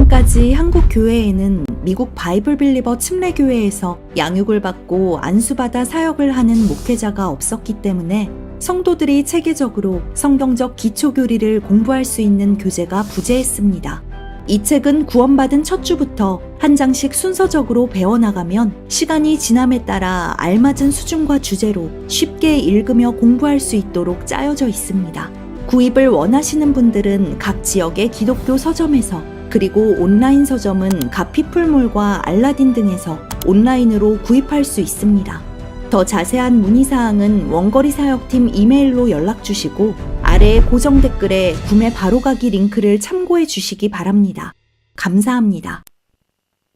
지금까지 한국 교회에는 미국 바이블 빌리버 침례교회에서 양육을 받고 안수받아 사역을 하는 목회자가 없었기 때문에 성도들이 체계적으로 성경적 기초교리를 공부할 수 있는 교재가 부재했습니다. 이 책은 구원받은 첫 주부터 한 장씩 순서적으로 배워나가면 시간이 지남에 따라 알맞은 수준과 주제로 쉽게 읽으며 공부할 수 있도록 짜여져 있습니다. 구입을 원하시는 분들은 각 지역의 기독교 서점에서, 그리고 온라인 서점은 가피풀몰과 알라딘 등에서 온라인으로 구입할 수 있습니다. 더 자세한 문의사항은 원거리 사역팀 이메일로 연락주시고 아래의 고정 댓글에 구매 바로가기 링크를 참고해 주시기 바랍니다. 감사합니다.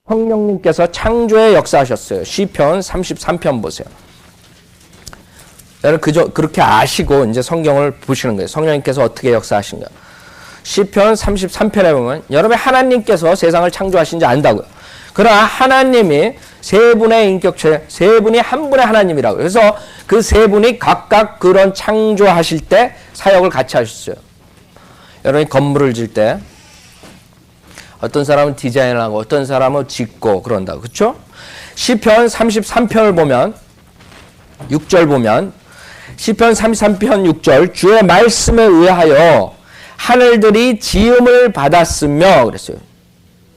성령님께서 창조에 역사하셨어요. 시편 33편 보세요. 여러분 그렇게 아시고 이제 성경을 보시는 거예요. 성령님께서 어떻게 역사하신가. 시편 33편에 보면 여러분 하나님께서 세상을 창조하신지 안다고요. 그러나 하나님이 세 분의 인격체, 세 분이 한 분의 하나님이라고요. 그래서 그 세 분이 각각 그런 창조하실 때 사역을 같이 하셨어요. 여러분이 건물을 질 때 어떤 사람은 디자인을 하고 어떤 사람은 짓고 그런다고. 그렇죠? 시편 33편을 보면 6절 보면 시편 33편 6절 주의 말씀에 의하여 하늘들이 지음을 받았으며 그랬어요.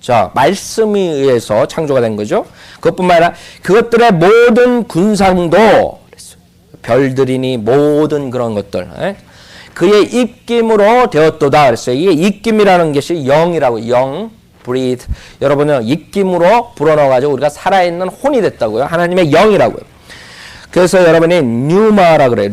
자, 말씀에 의해서 창조가 된 거죠. 그것뿐만 아니라 그것들의 모든 군상도 그랬어요. 별들이니 모든 그런 것들 그의 입김으로 되었도다 그랬어요. 이게 입김이라는 것이 영이라고. 영, breathe. 여러분은 입김으로 불어넣어가지고 우리가 살아있는 혼이 됐다고요. 하나님의 영이라고요. 그래서 여러분이 뉴마라 그래요.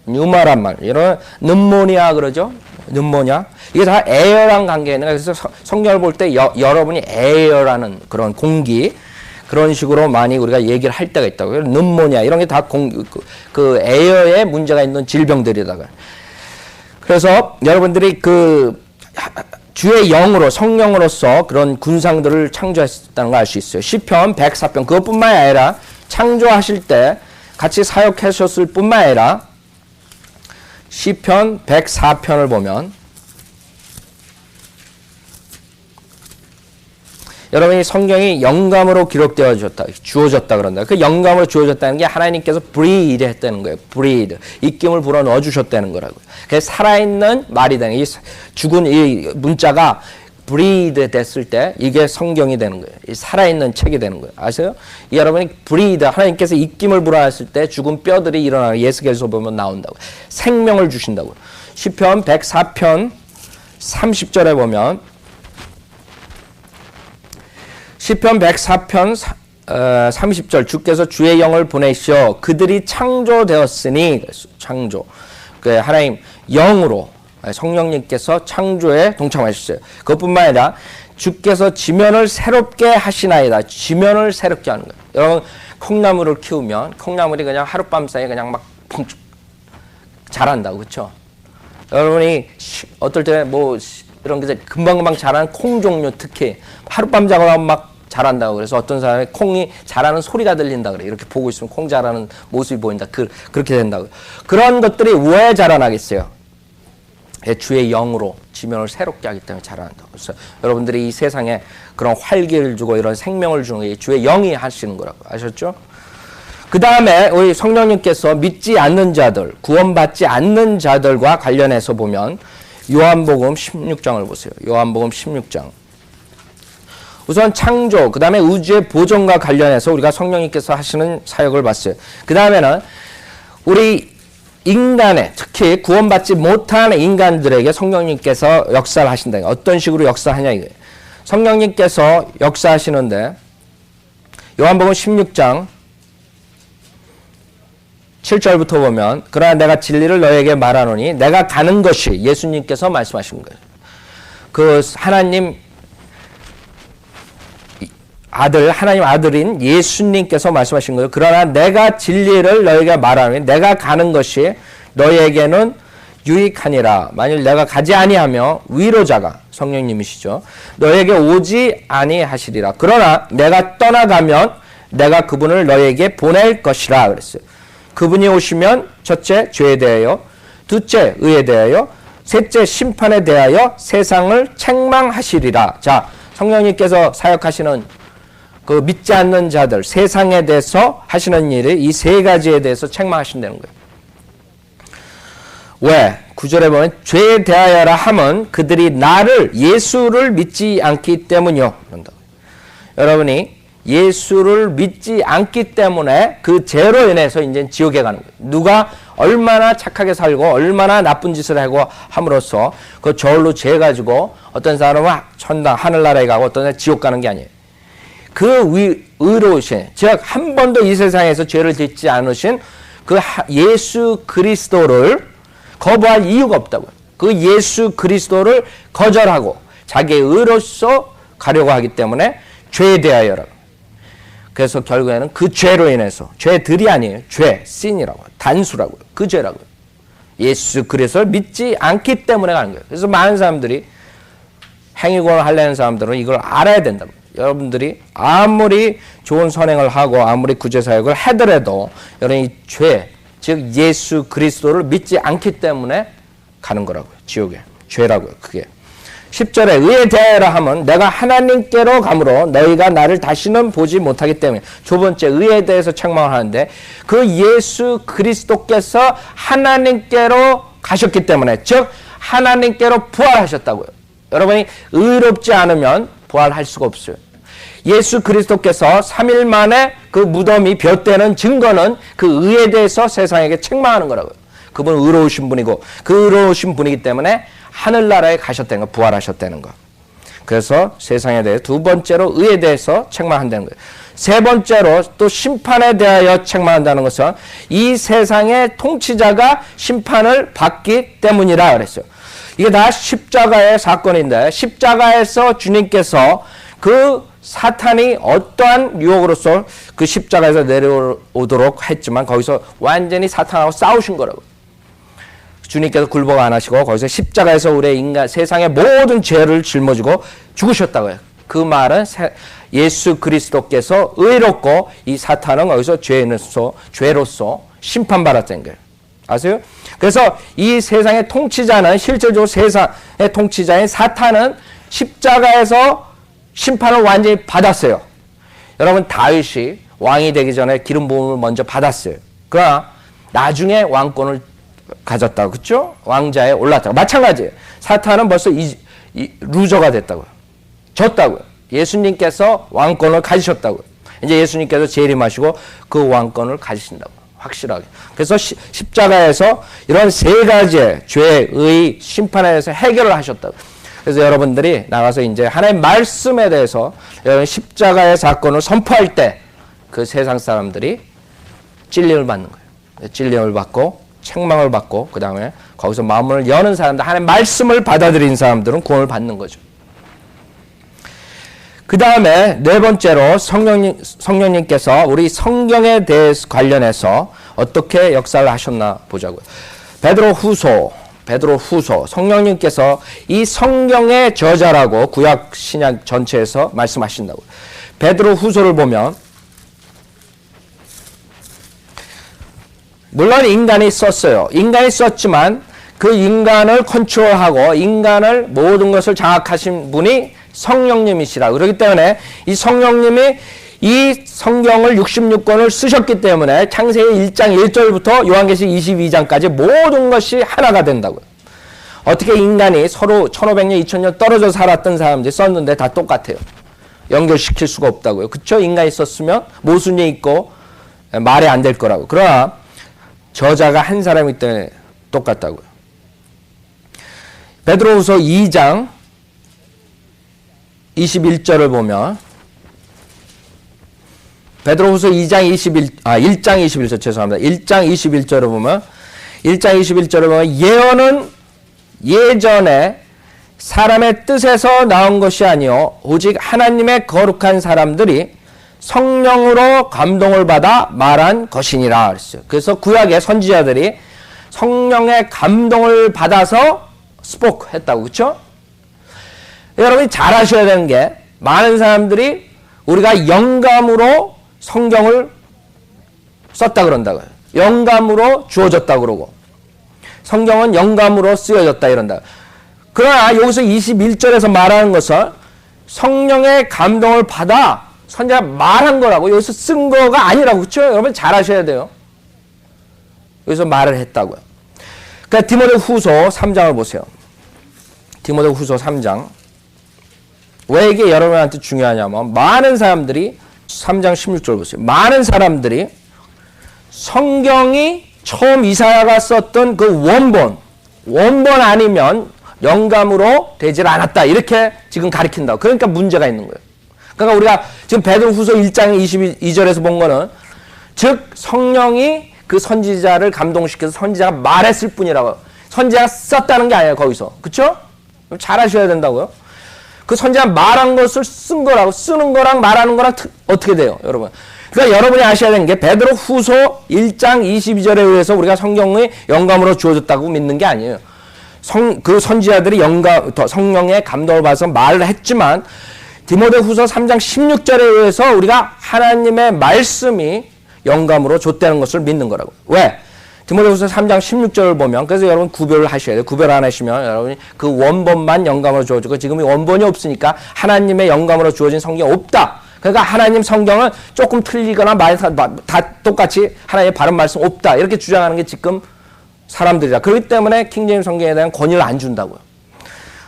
뉴마란 말. 이런 눈모니아 그러죠. 눈모냐? 이게 다 에어랑 관계가 있는 거예요. 그래서 성경을 볼 때 여러분이 에어라는 그런 공기 그런 식으로 많이 우리가 얘기를 할 때가 있다고요. 눈모냐 이런 게 다 그 에어에 문제가 있는 질병들이다가. 그래서 여러분들이 그 주의 영으로 성령으로서 그런 군상들을 창조했다는 걸 알 수 있어요. 시편 104편 그것뿐만 아니라 창조하실 때 같이 사역하셨을 뿐만 아니라 시편 104편을 보면 여러분이 성경이 영감으로 기록되어 주어졌다 그런다. 그 영감으로 주어졌다는 게 하나님께서 breathe 했다는 거예요. breathe. 입김을 불어 넣어 주셨다는 거라고요. 그래서 살아있는 말이 되는 이 죽은 이 문자가 breathe 됐을 때 이게 성경이 되는 거예요. 이 살아있는 책이 되는 거예요. 아세요? 여러분이 breathe 하나님께서 입김을 불어놨을 때 죽은 뼈들이 일어나고 예수께서 보면 나온다고. 생명을 주신다고. 시편 104편 30절에 보면 시편 104편 30절 주께서 주의 영을 보내시어 그들이 창조되었으니 창조. 그 하나님 영으로 성령님께서 창조에 동참하셨어요. 그것뿐만 아니라 주께서 지면을 새롭게 하시나이다. 지면을 새롭게 하는 거예요. 여러분 콩나물을 키우면 콩나물이 그냥 하룻밤 사이에 그냥 막 자란다고. 그렇죠? 여러분이 어떨 때 뭐 이런 게 금방금방 자라는 콩 종류 특히 하룻밤 자고 나면 막 자란다고. 그래서 어떤 사람이 콩이 자라는 소리가 들린다 그래. 이렇게 보고 있으면 콩 자라는 모습이 보인다. 그렇게 된다고. 그런 것들이 왜 자라나겠어요? 주의 영으로 지면을 새롭게 하기 때문에 자라난다고. 그래서 여러분들이 이 세상에 그런 활기를 주고 이런 생명을 주는 게 주의 영이 하시는 거라고. 아셨죠? 그 다음에 우리 성령님께서 믿지 않는 자들, 구원받지 않는 자들과 관련해서 보면 요한복음 16장을 보세요. 요한복음 16장. 우선 창조, 그 다음에 우주의 보존과 관련해서 우리가 성령님께서 하시는 사역을 봤어요. 그 다음에는 우리 인간의, 특히 구원받지 못한 인간들에게 성령님께서 역사를 하신다. 어떤 식으로 역사하냐 이거예요. 성령님께서 역사하시는데 요한복음 16장 7절부터 보면 그러나 내가 진리를 너에게 말하노니 내가 가는 것이 예수님께서 말씀하신 거예요. 그 하나님 아들, 하나님 아들인 예수님께서 말씀하신 거예요. 그러나 내가 진리를 너에게 말하노니 내가 가는 것이 너에게는 유익하니라. 만일 내가 가지 아니하며 위로자가 성령님이시죠. 너에게 오지 아니하시리라. 그러나 내가 떠나가면 내가 그분을 너에게 보낼 것이라 그랬어요. 그분이 오시면 첫째 죄에 대하여, 둘째 의에 대하여, 셋째 심판에 대하여 세상을 책망하시리라. 자, 성령님께서 사역하시는 그 믿지 않는 자들, 세상에 대해서 하시는 일이 이 세 가지에 대해서 책망하신다는 거예요. 왜? 9절에 보면 죄에 대하여라 함은 그들이 나를 예수를 믿지 않기 때문이요. 그런다. 여러분이 예수를 믿지 않기 때문에 그 죄로 인해서 이제 지옥에 가는 거예요. 누가 얼마나 착하게 살고 얼마나 나쁜 짓을 하고 함으로써 그 저울로 죄 가지고 어떤 사람은 천당 하늘나라에 가고 어떤 사람은 지옥 가는 게 아니에요. 그 의로우신, 즉 한 번도 이 세상에서 죄를 짓지 않으신 그 예수 그리스도를 거부할 이유가 없다고요. 그 예수 그리스도를 거절하고 자기의 의로서 가려고 하기 때문에 죄에 대하여라. 그래서 결국에는 그 죄로 인해서, 죄들이 아니에요. 죄, 신이라고요. 단수라고요. 그 죄라고요. 예수 그리스도를 믿지 않기 때문에 가는 거예요. 그래서 많은 사람들이 행위권을 하려는 사람들은 이걸 알아야 된다고요. 여러분들이 아무리 좋은 선행을 하고 아무리 구제사역을 하더라도 여러분 이 죄, 즉 예수 그리스도를 믿지 않기 때문에 가는 거라고요. 지옥에. 죄라고요. 그게. 10절에 의에 대하여라 하면 내가 하나님께로 가므로 너희가 나를 다시는 보지 못하기 때문에. 두 번째 의에 대해서 책망을 하는데 그 예수 그리스도께서 하나님께로 가셨기 때문에, 즉 하나님께로 부활하셨다고요. 여러분이 의롭지 않으면 부활할 수가 없어요. 예수 그리스도께서 3일 만에 그 무덤이 벼떼는 증거는 그 의에 대해서 세상에게 책망하는 거라고요. 그분은 의로우신 분이고 그 의로우신 분이기 때문에 하늘나라에 가셨다는 거, 부활하셨다는 거. 그래서 세상에 대해 두 번째로 의에 대해서 책망한다는 거예요. 세 번째로 또 심판에 대하여 책망한다는 것은 이 세상의 통치자가 심판을 받기 때문이라 그랬어요. 이게 다 십자가의 사건인데 십자가에서 주님께서 그 사탄이 어떠한 유혹으로서 그 십자가에서 내려오도록 했지만 거기서 완전히 사탄하고 싸우신 거라고. 주님께서 굴복 안 하시고 거기서 십자가에서 우리 인간 세상의 모든 죄를 짊어지고 죽으셨다고요. 그 말은 예수 그리스도께서 의롭고 이 사탄은 거기서 죄로서 심판받았다는 거예요. 아세요? 그래서 이 세상의 통치자는 실질적으로 세상의 통치자인 사탄은 십자가에서 심판을 완전히 받았어요. 여러분 다윗이 왕이 되기 전에 기름 부음을 먼저 받았어요. 그러나 나중에 왕권을 가졌다고, 그렇죠? 왕자에 올랐다고. 마찬가지예요. 사탄은 벌써 루저가 됐다고요. 졌다고요. 예수님께서 왕권을 가지셨다고요. 이제 예수님께서 재림하시고 그 왕권을 가지신다고. 확실하게. 그래서 십자가에서 이런 세 가지의 죄, 의, 심판에 대해서 해결을 하셨다고. 그래서 여러분들이 나가서 이제 하나님의 말씀에 대해서 여러분 십자가의 사건을 선포할 때 그 세상 사람들이 찔림을 받는 거예요. 찔림을 받고 책망을 받고 그 다음에 거기서 마음을 여는 사람들, 하나님의 말씀을 받아들인 사람들은 구원을 받는 거죠. 그 다음에 네 번째로 성령님께서 우리 성경에 대해서 관련해서 어떻게 역사를 하셨나 보자고요. 베드로 후서 성령님께서 이 성경의 저자라고 구약 신약 전체에서 말씀하신다고요. 베드로 후서를 보면 물론 인간이 썼어요. 인간이 썼지만 그 인간을 컨트롤하고 인간을 모든 것을 장악하신 분이 성령님이시라. 그렇기 때문에 이 성령님이 이 성경을 66권을 쓰셨기 때문에 창세기 1장 1절부터 요한계시록 22장까지 모든 것이 하나가 된다고요. 어떻게 인간이 서로 1500년, 2000년 떨어져 살았던 사람들이 썼는데 다 똑같아요. 연결시킬 수가 없다고요. 그쵸? 인간이 썼으면 모순이 있고 말이 안 될 거라고. 그러나 저자가 한 사람이기 때문에 똑같다고요. 베드로후서 2장 21절을 보면 베드로후서 1장 21절 죄송합니다. 1장 21절을 보면 예언은 예전에 사람의 뜻에서 나온 것이 아니요 오직 하나님의 거룩한 사람들이 성령으로 감동을 받아 말한 것이니라 그랬어요. 그래서 구약의 선지자들이 성령의 감동을 받아서 했다고, 그렇죠? 여러분이 잘 아셔야 되는 게 많은 사람들이 우리가 영감으로 성경을 썼다 그런다고요. 영감으로 주어졌다 그러고 성경은 영감으로 쓰여졌다 이런다. 그러나 여기서 21절에서 말하는 것은 성령의 감동을 받아 선지자가 말한 거라고, 여기서 쓴 거가 아니라고. 그렇죠? 여러분 잘 아셔야 돼요. 여기서 말을 했다고요. 그러니까 디모데 후서 3장을 보세요. 디모데 후서 3장. 왜 이게 여러분한테 중요하냐면, 많은 사람들이 3장 16절 보세요. 많은 사람들이 성경이 처음 이사야가 썼던 그 원본 아니면 영감으로 되질 않았다, 이렇게 지금 가리킨다고. 그러니까 문제가 있는 거예요. 그러니까 우리가 지금 베드로후서 1장 22절에서 본 거는, 즉 성령이 그 선지자를 감동시켜서 선지자가 말했을 뿐이라고. 선지자가 썼다는 게 아니에요, 거기서. 그렇죠? 잘 아셔야 된다고요. 그 선지자가 말한 것을 쓴 거라고. 쓰는 거랑 말하는 거랑 어떻게 돼요, 여러분? 그러니까 여러분이 아셔야 되는 게, 베드로후서 1장 22절에 의해서 우리가 성경의 영감으로 주어졌다고 믿는 게 아니에요. 그 선지자들이 성령의 감동을 받아서 말을 했지만, 디모데후서 3장 16절에 의해서 우리가 하나님의 말씀이 영감으로 줬다는 것을 믿는 거라고. 왜? 디모데후서 3장 16절을 보면, 그래서 여러분 구별을 하셔야 돼요. 구별 안 하시면 여러분이 그 원본만 영감으로 주어지고, 지금 이 원본이 없으니까 하나님의 영감으로 주어진 성경이 없다. 그러니까 하나님 성경은 조금 틀리거나 다 똑같이 하나님의 바른 말씀 없다, 이렇게 주장하는 게 지금 사람들이라. 그렇기 때문에 킹제임스 성경에 대한 권위를 안 준다고요.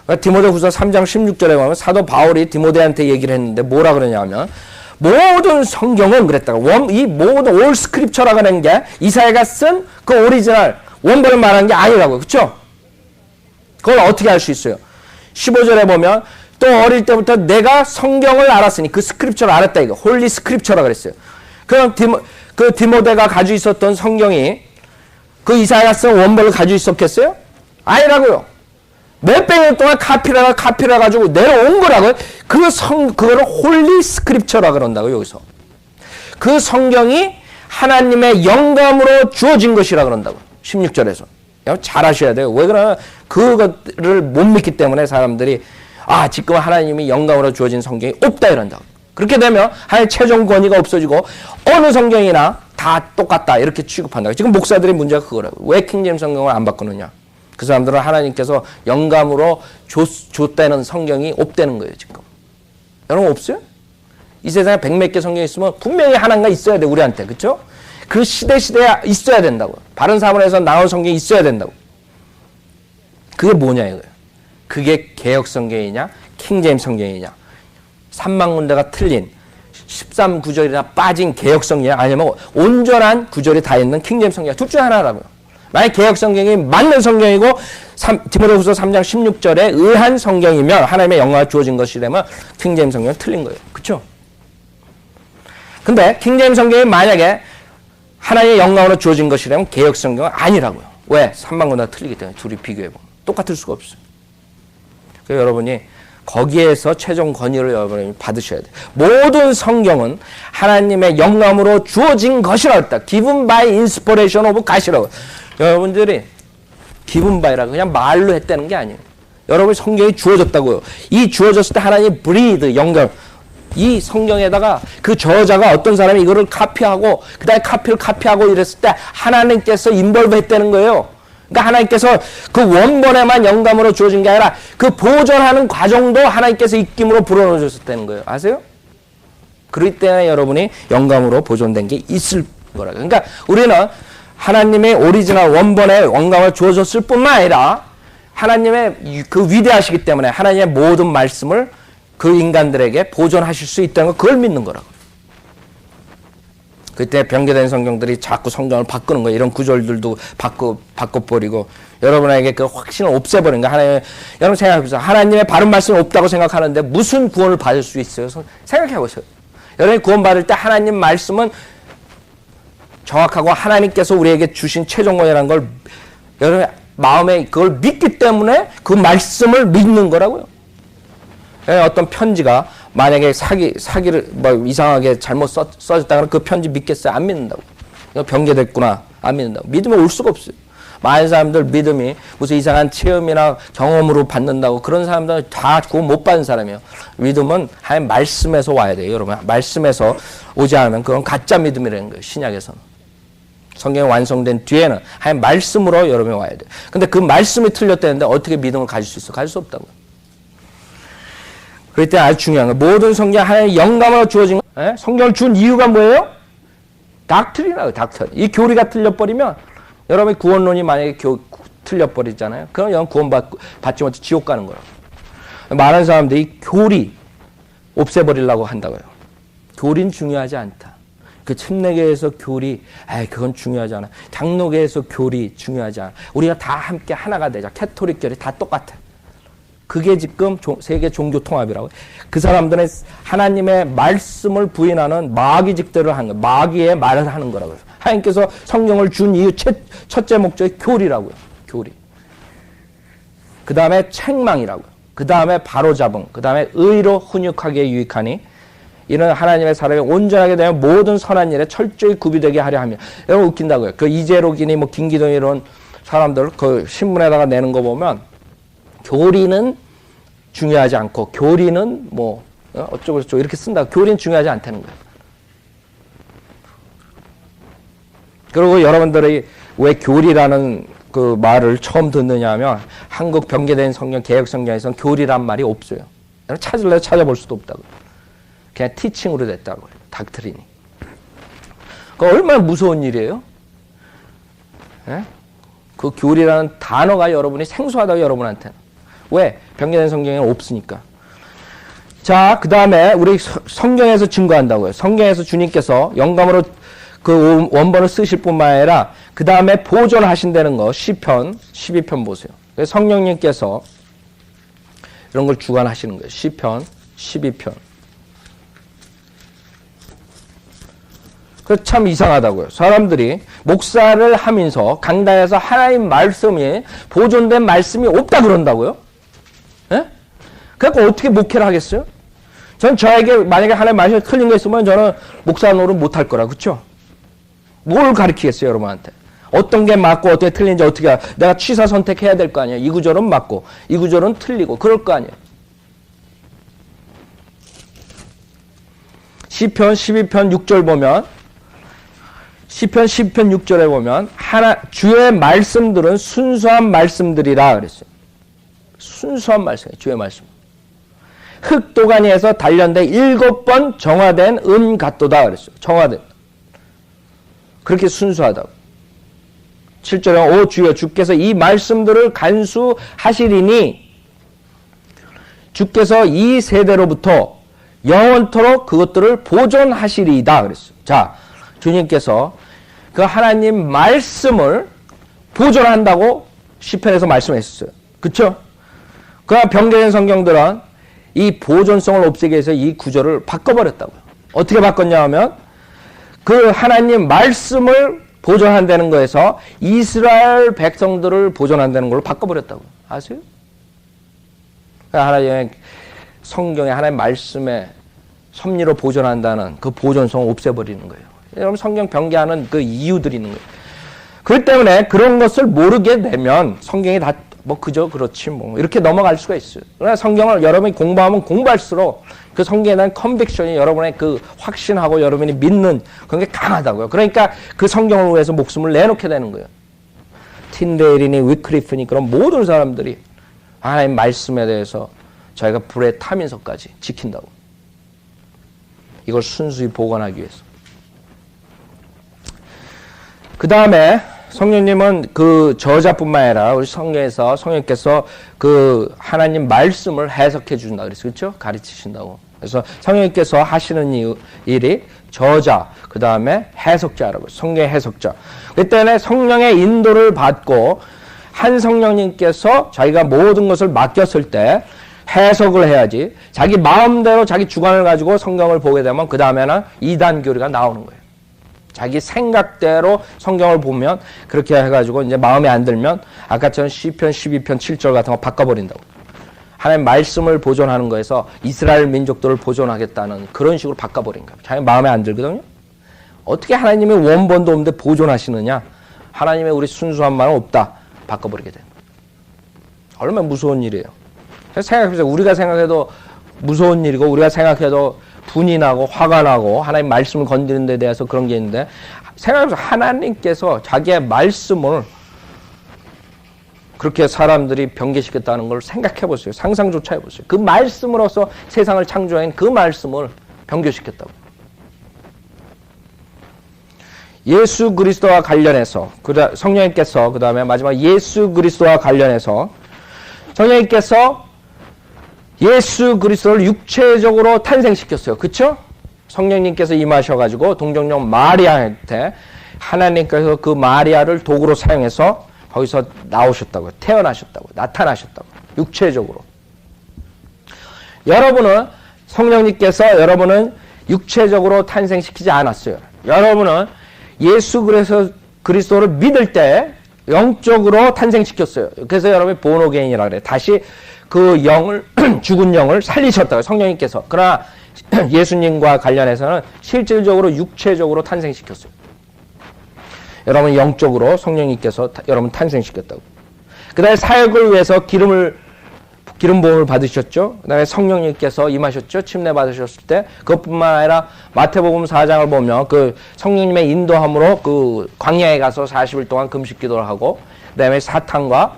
그러니까 디모데후서 3장 16절에 보면 사도 바울이 디모데한테 얘기를 했는데 뭐라 그러냐면, 모든 성경은 그랬다고. 이 모든 올 스크립처라고 하는 게 이사야가 쓴 그 오리지널 원본을 말하는 게 아니라고. 그렇죠? 그걸 어떻게 알 수 있어요? 15절에 보면, 또 어릴 때부터 내가 성경을 알았으니, 그 스크립처를 알았다, 이거 홀리 스크립처라고 그랬어요. 그럼 디모데가 가지고 있었던 성경이 그 이사야가 쓴 원본을 가지고 있었겠어요? 아니라고요. 몇백 년 동안 카피를 가지고 내려온 거라고요. 그거를 홀리 스크립처라 그런다고, 여기서. 그 성경이 하나님의 영감으로 주어진 것이라 그런다고, 16절에서. 잘 아셔야 돼요. 왜 그러냐? 그거를 못 믿기 때문에 사람들이, 지금 하나님이 영감으로 주어진 성경이 없다, 이런다고. 그렇게 되면 하나님의 최종 권위가 없어지고 어느 성경이나 다 똑같다, 이렇게 취급한다고. 지금 목사들의 문제가 그거라고. 왜 킹제임스 성경을 안 바꾸느냐? 그 사람들은 하나님께서 영감으로 줬다는 성경이 없다는 거예요, 지금. 여러분 없어요? 이 세상에 100몇 개 성경이 있으면 분명히 하나가 있어야 돼, 우리한테. 그렇죠? 그 시대에 있어야 된다고. 바른 사문에서 나온 성경이 있어야 된다고. 그게 뭐냐, 이거예요. 그게 개역 성경이냐, 킹제임스 성경이냐. 3만 군데가 틀린 13구절이나 빠진 개역 성경이냐, 아니면 온전한 구절이 다 있는 킹제임스 성경이냐. 둘 중에 하나라고요. 만약 개역 성경이 맞는 성경이고 디모데후서 3장 16절에 의한 성경이면, 하나님의 영광이 주어진 것이라면 킹제임스 성경은 틀린 거예요. 그렇죠? 근데 킹제임스 성경이 만약에 하나님의 영광으로 주어진 것이라면 개역 성경은 아니라고요. 왜? 3만 군데가 틀리기 때문에. 둘이 비교해보면 똑같을 수가 없어요. 그래서 여러분이 거기에서 최종 권위를 여러분이 받으셔야 돼요. 모든 성경은 하나님의 영감으로 주어진 것이라고 했다. Given by inspiration of God이라고. 여러분들이 given by라고 그냥 말로 했다는 게 아니에요. 여러분이 성경이 주어졌다고요. 이 주어졌을 때 하나님이 breathe, 영감. 이 성경에다가 그 저자가 어떤 사람이 이거를 카피하고 그 다음에 카피하고 이랬을 때 하나님께서 인볼브 했다는 거예요. 그러니까 하나님께서 그 원본에만 영감으로 주어진 게 아니라 그 보존하는 과정도 하나님께서 입김으로 불어넣으셨다는 거예요. 아세요? 그렇기 때문에 여러분이 영감으로 보존된 게 있을 거라고. 그러니까 우리는 하나님의 오리지널 원본에 영감을 주어졌을 뿐만 아니라 하나님의 그 위대하시기 때문에 하나님의 모든 말씀을 그 인간들에게 보존하실 수 있다는 거, 그걸 믿는 거라고. 그때 변개된 성경들이 자꾸 성경을 바꾸는 거예요. 이런 구절들도 바꿔버리고 여러분에게 그 확신을 없애버리는 거예요. 여러분 생각해보세요. 하나님의 바른 말씀이 없다고 생각하는데 무슨 구원을 받을 수 있어요? 생각해보세요. 여러분이 구원받을 때 하나님 말씀은 정확하고 하나님께서 우리에게 주신 최종권이라는 걸 여러분 마음에 그걸 믿기 때문에 그 말씀을 믿는 거라고요. 어떤 편지가 만약에 사기를 이상하게 잘못 써졌다 그러면 그 편지 믿겠어요? 안 믿는다고. 이거 변개됐구나. 안 믿는다고. 믿으면 올 수가 없어요. 많은 사람들 믿음이 무슨 이상한 체험이나 경험으로 받는다고, 그런 사람들은 다 구원 못 받는 사람이에요. 믿음은 하나님 말씀에서 와야 돼요. 여러분 말씀에서 오지 않으면 그건 가짜 믿음이라는 거예요. 신약에서는. 성경이 완성된 뒤에는 하나님 말씀으로 여러분이 와야 돼요. 근데 그 말씀이 틀렸다는데 어떻게 믿음을 가질 수 있어? 가질 수 없다고요. 그럴 때 아주 중요한 거예요. 모든 성경 하나님의 영감으로 주어진 거. 예? 성경을 준 이유가 뭐예요? 닥트리나요, 닥트리. 이 교리가 틀려버리면 여러분의 구원론이 만약에 틀려버리잖아요. 그럼 여러분 구원받지 못해 지옥 가는 거예요. 많은 사람들이 교리 없애버리려고 한다고요. 교리는 중요하지 않다. 그 침례교에서 교리, 그건 중요하지 않아. 장로교에서 교리 중요하지 않아. 우리가 다 함께 하나가 되자. 캐토릭 교리 다 똑같아. 그게 지금 세계 종교 통합이라고. 그 사람들은 하나님의 말씀을 부인하는 마귀직들을 하는 거예요. 마귀의 말을 하는 거라고요. 하나님께서 성경을 준 이유 첫째 목적이 교리라고요. 교리. 그 다음에 책망이라고요. 그 다음에 바로잡음. 그 다음에 의로 훈육하기에 유익하니 이는 하나님의 사람이 온전하게 되면 모든 선한 일에 철저히 구비되게 하려 하며. 여러분 웃긴다고요. 그 이재록이니 뭐 김기동 이런 사람들 그 신문에다가 내는 거 보면 교리는 중요하지 않고 교리는 뭐 어쩌고 저쩌고 이렇게 쓴다. 교리는 중요하지 않다는 거예요. 그리고 여러분들이 왜 교리라는 그 말을 처음 듣느냐 하면 한국 변개된 성경 개혁 성경에서는 교리란 말이 없어요. 찾을래요? 찾아볼 수도 없다고. 그냥 티칭으로 됐다고요. 닥트린이. 그 얼마나 무서운 일이에요? 예? 그 교리라는 단어가 여러분이 생소하다고 여러분한테는. 왜? 변개된 성경에는 없으니까. 자, 그 다음에 우리 성경에서 증거한다고요. 성경에서 주님께서 영감으로 그 원본을 쓰실 뿐만 아니라 그 다음에 보존하신다는 거 시편 12편 보세요. 성령님께서 이런 걸 주관하시는 거예요. 시편 12편. 그 참 이상하다고요. 사람들이 목사를 하면서 강단에서 하나님 말씀이 보존된 말씀이 없다 그런다고요. 예? 그래서 어떻게 목회를 하겠어요? 전 저에게 만약에 하나님 말씀이 틀린 거 있으면 저는 목사 노릇 못할 거라 그렇죠? 뭘 가르치겠어요 여러분한테? 어떤 게 맞고 어떻게 틀린지 어떻게 내가 취사 선택해야 될 거 아니에요. 이 구절은 맞고 이 구절은 틀리고 그럴 거 아니에요. 시편 12편 6절 보면 시편 10편 6절에 보면 주의 말씀들은 순수한 말씀들이라 그랬어요. 순수한 말씀이에요. 주의 말씀. 흙도가니에서 단련된 7번 정화된 은 같도다 그랬어요. 정화된. 그렇게 순수하다고. 7절에 오 주여 주께서 이 말씀들을 간수하시리니 주께서 이 세대로부터 영원토록 그것들을 보존하시리이다 그랬어요. 자, 주님께서 그 하나님 말씀을 보존한다고 시편에서 말씀했어요. 그렇죠? 그러나 변개된 성경들은 이 보존성을 없애기 위해서 이 구절을 바꿔버렸다고요. 어떻게 바꿨냐 하면 그 하나님 말씀을 보존한다는 거에서 이스라엘 백성들을 보존한다는 걸로 바꿔버렸다고요. 아세요? 하나님의 성경에 하나님 말씀에 섭리로 보존한다는 그 보존성을 없애버리는 거예요. 여러분 성경 변개하는 그 이유들이 있는 거예요. 그렇기 때문에 그런 것을 모르게 되면 성경이 다 뭐 그저 그렇지 뭐 이렇게 넘어갈 수가 있어요. 그러나 성경을 여러분이 공부하면 공부할수록 그 성경에 대한 컨빅션이 여러분의 그 확신하고 여러분이 믿는 그런 게 강하다고요. 그러니까 그 성경을 위해서 목숨을 내놓게 되는 거예요. 틴데일이니 위클리프니 그런 모든 사람들이 하나님 말씀에 대해서 저희가 불에 타면서까지 지킨다고. 이걸 순수히 보관하기 위해서. 그 다음에 성령님은 그 저자뿐만 아니라 우리 성경에서 성령님께서 그 하나님 말씀을 해석해 주신다 그랬어요. 그렇죠? 가르치신다고. 그래서 성령님께서 하시는 일이 저자, 그 다음에 해석자라고. 성경의 해석자. 그때는 성령의 인도를 받고 한 성령님께서 자기가 모든 것을 맡겼을 때 해석을 해야지. 자기 마음대로 자기 주관을 가지고 성경을 보게 되면 그 다음에는 이단 교리가 나오는 거예요. 자기 생각대로 성경을 보면 그렇게 해가지고 이제 마음에 안 들면 아까처럼 시편 12편 7절 같은 거 바꿔버린다고. 하나님 말씀을 보존하는 거에서 이스라엘 민족들을 보존하겠다는 그런 식으로 바꿔버린 거예요. 자기 마음에 안 들거든요. 어떻게 하나님의 원본도 없는데 보존하시느냐. 하나님의 우리 순수한 말은 없다. 바꿔버리게 되는 거예요. 얼마나 무서운 일이에요. 생각해보세요. 우리가 생각해도 무서운 일이고 우리가 생각해도 분이 나고 화가 나고 하나님 말씀을 건드리는 데 대해서 그런 게 있는데 생각해보세요. 하나님께서 자기의 말씀을 그렇게 사람들이 변개시켰다는 걸 생각해 보세요. 상상조차 해보세요. 그 말씀으로서 세상을 창조한 그 말씀을 변개시켰다고. 예수 그리스도와 관련해서 성령님께서 그 다음에 마지막 예수 그리스도와 관련해서 성령님께서 예수 그리스도를 육체적으로 탄생시켰어요. 그쵸? 성령님께서 임하셔가지고 동정녀 마리아한테 하나님께서 그 마리아를 도구로 사용해서 거기서 나오셨다고요. 태어나셨다고, 나타나셨다고, 육체적으로. 여러분은 성령님께서 여러분은 육체적으로 탄생시키지 않았어요. 여러분은 예수 그리스도를 믿을 때 영적으로 탄생시켰어요. 그래서 여러분이 본어게인이라고 그래요. 다시 그 영을 죽은 영을 살리셨다고요. 성령님께서. 그러나 예수님과 관련해서는 실질적으로 육체적으로 탄생시켰어요. 여러분 영적으로 성령님께서 여러분 탄생시켰다고. 그 다음에 사역을 위해서 기름 부음을 받으셨죠. 그 다음에 성령님께서 임하셨죠. 침례 받으셨을 때. 그것뿐만 아니라 마태복음 4장을 보면 그 성령님의 인도함으로 그 광야에 가서 40일 동안 금식 기도를 하고 그 다음에 사탄으로부터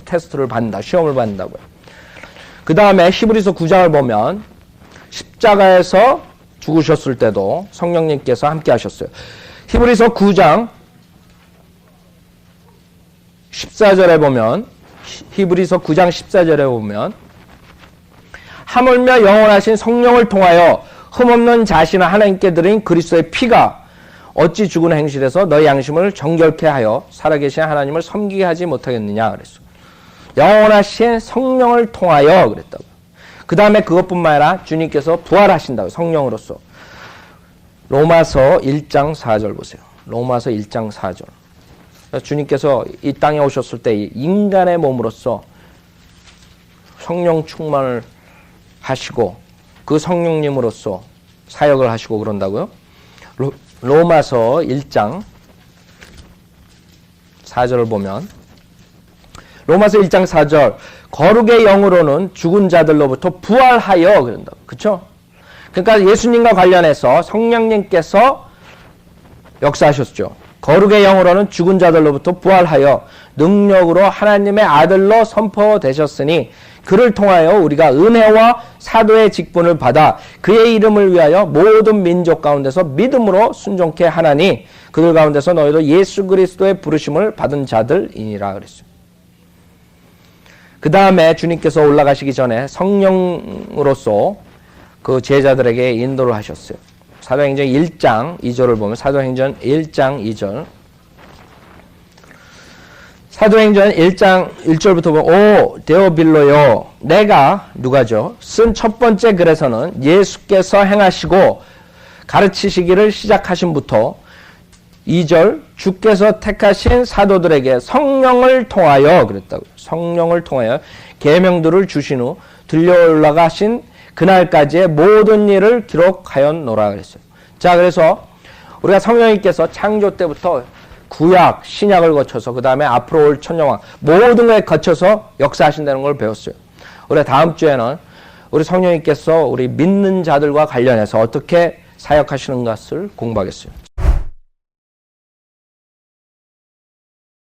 테스트를 받는다. 시험을 받는다고요. 그 다음에 히브리서 9장을 보면 십자가에서 죽으셨을 때도 성령님께서 함께 하셨어요. 히브리서 9장 14절에 보면 히브리서 9장 14절에 보면 하물며 영원하신 성령을 통하여 흠없는 자신을 하나님께 드린 그리스도의 피가 어찌 죽은 행실에서 너희 양심을 정결케 하여 살아계신 하나님을 섬기게 하지 못하겠느냐 그랬어. 영원하신 성령을 통하여 그랬다고. 그 다음에 그것뿐만 아니라 주님께서 부활하신다고. 성령으로서. 로마서 1장 4절 보세요. 로마서 1장 4절. 주님께서 이 땅에 오셨을 때 인간의 몸으로서 성령 충만을 하시고 그 성령님으로서 사역을 하시고 그런다고요. 로마서 1장 4절을 보면 로마서 1장 4절 거룩의 영으로는 죽은 자들로부터 부활하여 그런다. 그렇죠? 그러니까 예수님과 관련해서 성령님께서 역사하셨죠. 거룩의 영으로는 죽은 자들로부터 부활하여 능력으로 하나님의 아들로 선포되셨으니 그를 통하여 우리가 은혜와 사도의 직분을 받아 그의 이름을 위하여 모든 민족 가운데서 믿음으로 순종케 하나니 그들 가운데서 너희도 예수 그리스도의 부르심을 받은 자들이니라 그랬어요. 그 다음에 주님께서 올라가시기 전에 성령으로서 그 제자들에게 인도를 하셨어요. 사도행전 1장 2절을 보면 사도행전 1장 2절 사도행전 1장 1절부터 보면 오 데오빌로요 내가 누가죠? 쓴 첫 번째 글에서는 예수께서 행하시고 가르치시기를 시작하신부터 2절 주께서 택하신 사도들에게 성령을 통하여 그랬다고요. 성령을 통하여 계명들을 주신 후 들려 올라가신 그날까지의 모든 일을 기록하였노라 그랬어요. 자, 그래서 우리가 성령님께서 창조 때부터 구약, 신약을 거쳐서 그 다음에 앞으로 올 천년왕 모든 걸 거쳐서 역사하신다는 걸 배웠어요. 우리가 다음 주에는 우리 성령님께서 우리 믿는 자들과 관련해서 어떻게 사역하시는 것을 공부하겠어요.